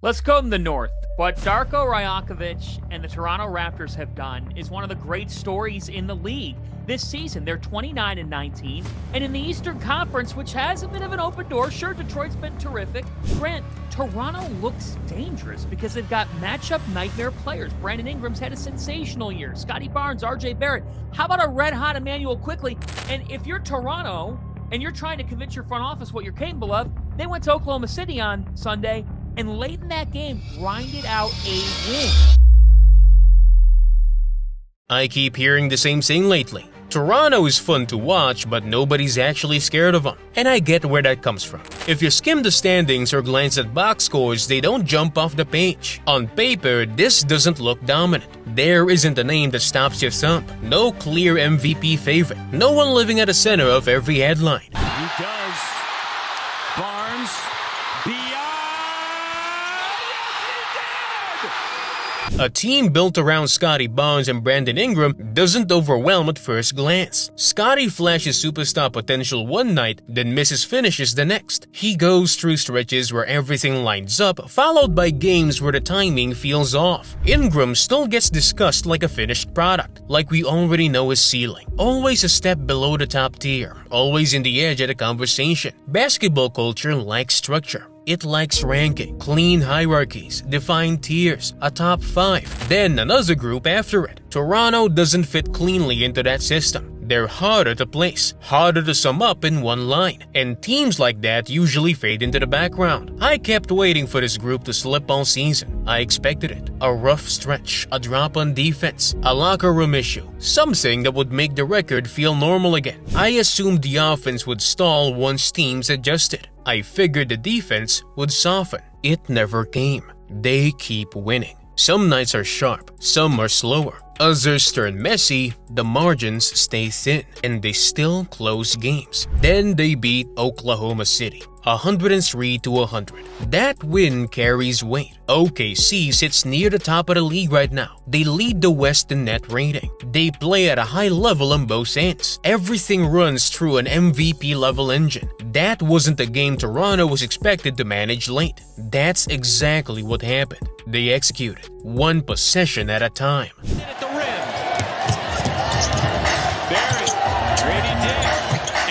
Let's go to the north. What Darko Rajakovic and the Toronto Raptors have done is one of the great stories in the league. This season, they're 29-19, and in the Eastern Conference, which has a bit of an open door, sure, Detroit's been terrific. Grant, Toronto looks dangerous because they've got matchup nightmare players. Brandon Ingram's had a sensational year. Scottie Barnes, RJ Barrett. How about a red-hot Emmanuel Quickley? And if you're Toronto and you're trying to convince your front office what you're capable of, they went to Oklahoma City on Sunday and late in that game, grinded out a win. I keep hearing the same thing lately. Toronto is fun to watch, but nobody's actually scared of them. And I get where that comes from. If you skim the standings or glance at box scores, they don't jump off the page. On paper, this doesn't look dominant. There isn't a name that stops your thump. No clear MVP favorite. No one living at the center of every headline. He does. Barnes. A team built around Scottie Barnes and Brandon Ingram doesn't overwhelm at first glance. Scottie flashes superstar potential one night, then misses finishes the next. He goes through stretches where everything lines up, followed by games where the timing feels off. Ingram still gets discussed like a finished product, like we already know his ceiling. Always a step below the top tier, always in the edge of the conversation. Basketball culture likes structure. It likes ranking, clean hierarchies, defined tiers, a top 5, then another group after it. Toronto doesn't fit cleanly into that system. They're harder to place, harder to sum up in one line, and teams like that usually fade into the background. I kept waiting for this group to slip all season. I expected it. A rough stretch, a drop on defense, a locker room issue, something that would make the record feel normal again. I assumed the offense would stall once teams adjusted. I figured the defense would soften. It never came. They keep winning. Some nights are sharp, some are slower. Others turn messy, the margins stay thin, and they still close games. Then they beat Oklahoma City, 103-100. That win carries weight. OKC sits near the top of the league right now. They lead the West in net rating. They play at a high level on both ends. Everything runs through an MVP-level engine. That wasn't the game Toronto was expected to manage late. That's exactly what happened. They executed, one possession at a time. At the rim. Barry, pretty deep,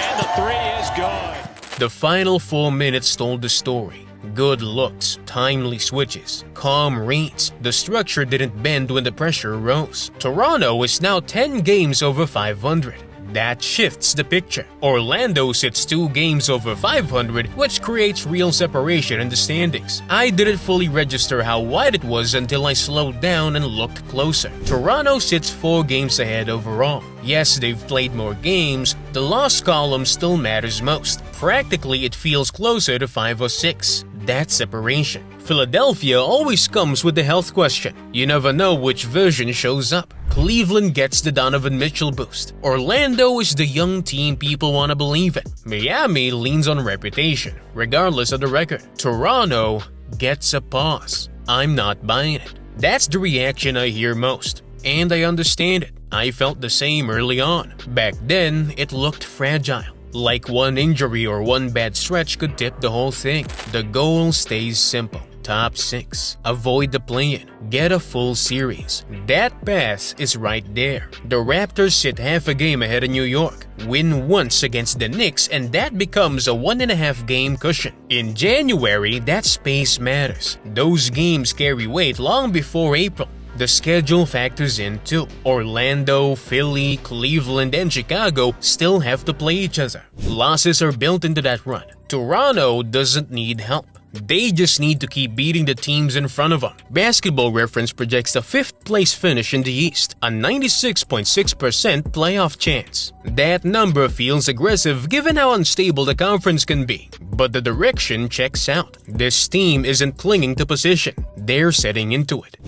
and the three is good. The final 4 minutes told the story. Good looks, timely switches, calm reads. The structure didn't bend when the pressure rose. Toronto is now 10 games over 500. That shifts the picture. Orlando sits 2 games over 500, which creates real separation in the standings. I didn't fully register how wide it was until I slowed down and looked closer. Toronto sits 4 games ahead overall. Yes, they've played more games. The loss column still matters most. Practically, it feels closer to 5 or 6. That's separation. Philadelphia always comes with the health question. You never know which version shows up. Cleveland gets the Donovan Mitchell boost. Orlando is the young team people want to believe in. Miami leans on reputation, regardless of the record. Toronto gets a pause. I'm not buying it. That's the reaction I hear most. And I understand it. I felt the same early on. Back then, it looked fragile. Like one injury or one bad stretch could tip the whole thing. The goal stays simple. Top 6. Avoid the play-in. Get a full series. That path is right there. The Raptors sit half a game ahead of New York. Win once against the Knicks and that becomes a 1.5 game cushion. In January, that space matters. Those games carry weight long before April. The schedule factors in too. Orlando, Philly, Cleveland, and Chicago still have to play each other. Losses are built into that run. Toronto doesn't need help. They just need to keep beating the teams in front of them. Basketball Reference projects a 5th place finish in the East, a 96.6% playoff chance. That number feels aggressive given how unstable the conference can be, but the direction checks out. This team isn't clinging to position, they're setting into it.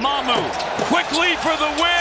Mamu, quickly for the win!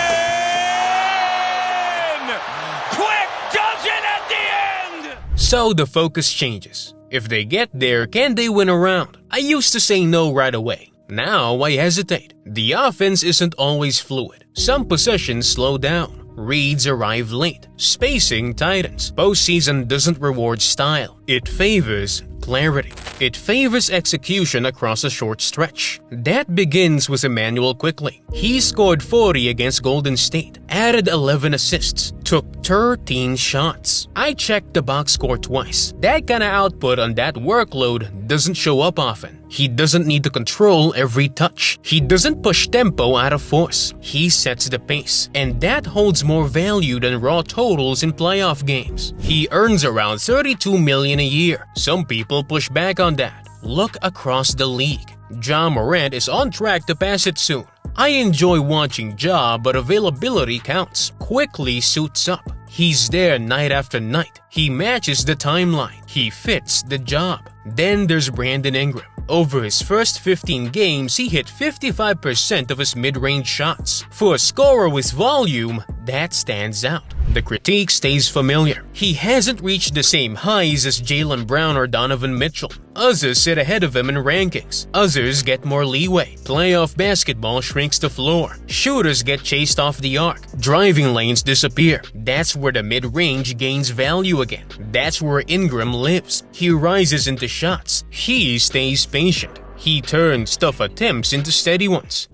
Quick does it at the end! So the focus changes. If they get there, can they win a round? I used to say no right away. Now I hesitate. The offense isn't always fluid. Some possessions slow down. Reads arrive late. Spacing tightens. Postseason doesn't reward style. It favors clarity. It favors execution across a short stretch. That begins with Emmanuel Quickly. He scored 40 against Golden State, added 11 assists, took 13 shots. I checked the box score twice. That kind of output on that workload doesn't show up often. He doesn't need to control every touch. He doesn't push tempo out of force. He sets the pace, and that holds more value than raw totals in playoff games. He earns around $32 million a year. Some people push back on that. Look across the league. Ja Morant is on track to pass it soon. I enjoy watching Ja, but availability counts. Quickly suits up. He's there night after night. He matches the timeline. He fits the job. Then there's Brandon Ingram. Over his first 15 games, he hit 55% of his mid-range shots. For a scorer with volume, that stands out. The critique stays familiar. He hasn't reached the same highs as Jaylen Brown or Donovan Mitchell. Others sit ahead of him in rankings. Others get more leeway. Playoff basketball shrinks the floor. Shooters get chased off the arc. Driving lanes disappear. That's where the mid-range gains value again. That's where Ingram lives. He rises into shots. He stays patient. He turns tough attempts into steady ones.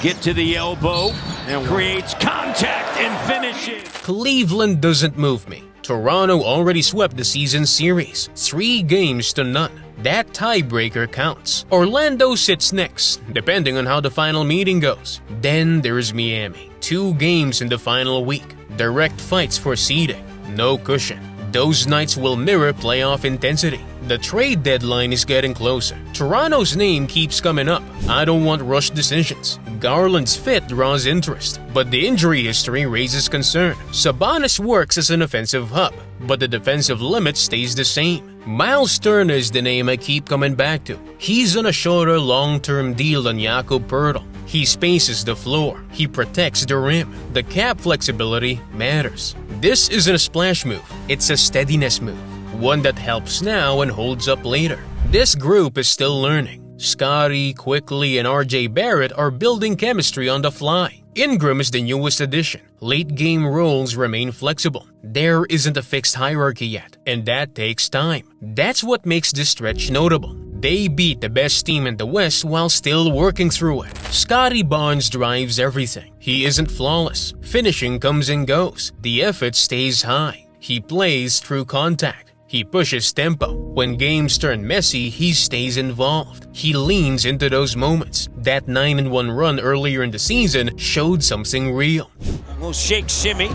Get to the elbow, and creates contact and finishes. Cleveland doesn't move me. Toronto already swept the season series, 3-0. That tiebreaker counts. Orlando sits next, depending on how the final meeting goes. Then there's Miami. 2 games in the final week. Direct fights for seeding. No cushion. Those nights will mirror playoff intensity. The trade deadline is getting closer. Toronto's name keeps coming up. I don't want rushed decisions. Garland's fit draws interest, but the injury history raises concern. Sabonis works as an offensive hub, but the defensive limit stays the same. Miles Turner is the name I keep coming back to. He's on a shorter long-term deal than Jakob Poeltl. He spaces the floor. He protects the rim. The cap flexibility matters. This isn't a splash move. It's a steadiness move. One that helps now and holds up later. This group is still learning. Scottie, Quickly, and RJ Barrett are building chemistry on the fly. Ingram is the newest addition. Late-game roles remain flexible. There isn't a fixed hierarchy yet, and that takes time. That's what makes this stretch notable. They beat the best team in the West while still working through it. Scottie Barnes drives everything. He isn't flawless. Finishing comes and goes. The effort stays high. He plays through contact. He pushes tempo. When games turn messy, he stays involved. He leans into those moments. That 9-1 run earlier in the season showed something real. Little shake shimmy.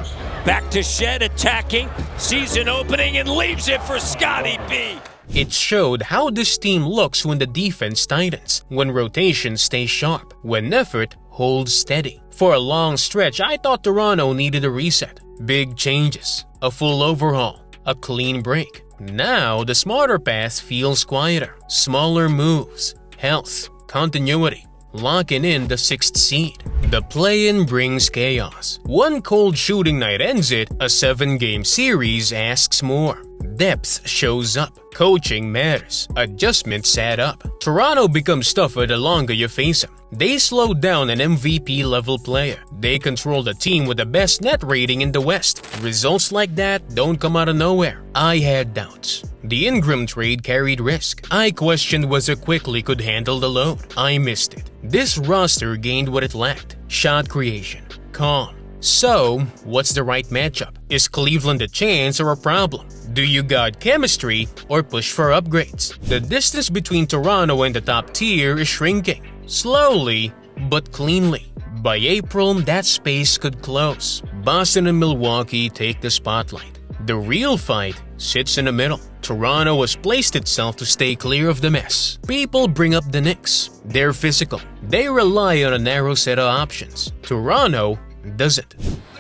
Back to Shed attacking. Season opening and leaves it for Scottie B. It showed how this team looks when the defense tightens, when rotation stays sharp, when effort holds steady. For a long stretch, I thought Toronto needed a reset. Big changes, a full overhaul, a clean break. Now, the smarter path feels quieter. Smaller moves, health, continuity, locking in the 6th seed. The play-in brings chaos. One cold shooting night ends it, a 7-game series asks more. Depth shows up. Coaching matters. Adjustments add up. Toronto becomes tougher the longer you face them. They slowed down an MVP-level player. They control the team with the best net rating in the West. Results like that don't come out of nowhere. I had doubts. The Ingram trade carried risk. I questioned whether Quickly could handle the load. I missed it. This roster gained what it lacked. Shot creation. Calm. So, what's the right matchup? Is Cleveland a chance or a problem? Do you got chemistry or push for upgrades? The distance between Toronto and the top tier is shrinking. Slowly, but cleanly. By April, that space could close. Boston and Milwaukee take the spotlight. The real fight sits in the middle. Toronto has placed itself to stay clear of the mess. People bring up the Knicks. They're physical. They rely on a narrow set of options. Toronto doesn't.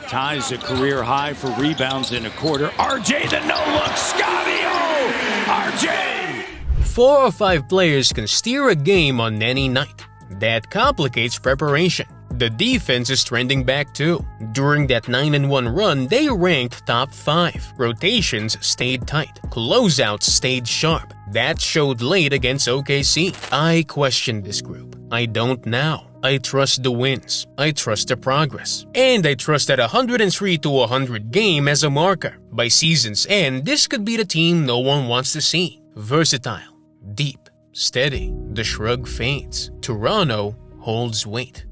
Ties a career high for rebounds in a quarter. RJ the no-look. Scottie, RJ! 4 or 5 players can steer a game on any night. That complicates preparation. The defense is trending back too. During that 9-1 run, they ranked top 5. Rotations stayed tight. Closeouts stayed sharp. That showed late against OKC. I questioned this group. I don't now. I trust the wins. I trust the progress. And I trust that 103-100 game as a marker. By season's end, this could be the team no one wants to see. Versatile, deep, steady. The shrug fades. Toronto holds weight.